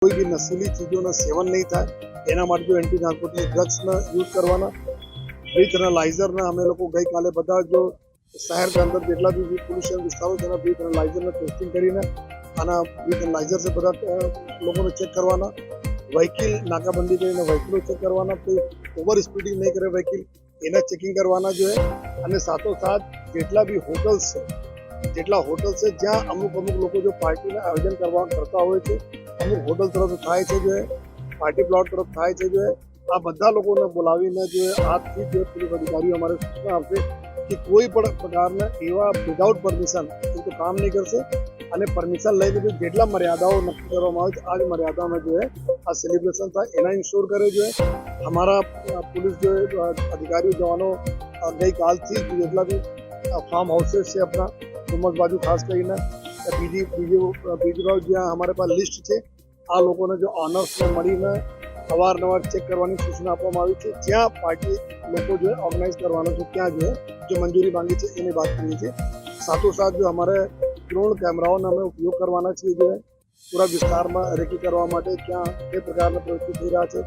કોઈ બી નશીલી ચીજોના સેવન નહીં થાય એના માટે જો એન્ટી નાર્કોટિક ડ્રગ્સના યુઝ કરવાના બ્રીથનાલાઇઝરના અમે લોકો ગઈકાલે બધા જો શહેર કે અંદર જેટલા બી પોલ્યુશન વિસ્તારો છે એના બ્રીથનાલાઇઝરના ટેસ્ટિંગ કરીને આના બ્રીથનાલાઇઝર से બધા લોકોને ચેક કરવાના વ્હીકલ નાકાબંધી કરીને વ્હીકલો ચેક કરવાના કોઈ ઓવર સ્પીડિંગ નહીં કરે વ્હીકલ એના ચેકિંગ કરવાના જો અને સાથોસાથ જેટલા બી હોટલ્સ છે જ્યાં અમુક લોકો જો પાર્ટીના આયોજન કરતા હોય છે અમુક હોટલ તરફ થાય છે જો પાર્ટી પ્લોટ તરફ થાય છે જો આ બધા લોકોને બોલાવીને જો આજથી જે પોલીસ અધિકારીઓ અમારે સૂચના આપશે કે કોઈ પણ પ્રકારના એવા વિધાઉટ પરમિશન એ તો કામ નહીં કરશે અને પરમિશન લઈને જો જેટલા મર્યાદાઓ નક્કી કરવામાં આવે છે આ જ મર્યાદામાં જો આ સેલિબ્રેશન થાય એના ઇન્શ્યોર કરે જો हमारा पुलिस जो अधिकारियों जवानों गई काल थी જેટલા બી ફાર્મ હાઉसेस છે अपना ડુમસ બાજુ ખાસ કરીને બીજી જ્યાં અમારે પાસે લિસ્ટ છે આ લોકોને જો ઓનર્સને મળીને અવારનવાર ચેક કરવાની સૂચના આપવામાં આવી છે જ્યાં પાર્ટી લોકો જો ઓર્ગેનાઇઝ કરવાનો છે ત્યાં જો મંજૂરી માંગી છે એની વાત કરીએ છીએ સાથોસાથ જો અમારે ડ્રોન કેમેરાઓનો અમે ઉપયોગ કરવાના છીએ જો પૂરા વિસ્તારમાં રેકી કરવા માટે ક્યાં કઈ પ્રકારના પ્રવૃત્તિ થઈ રહ્યા છે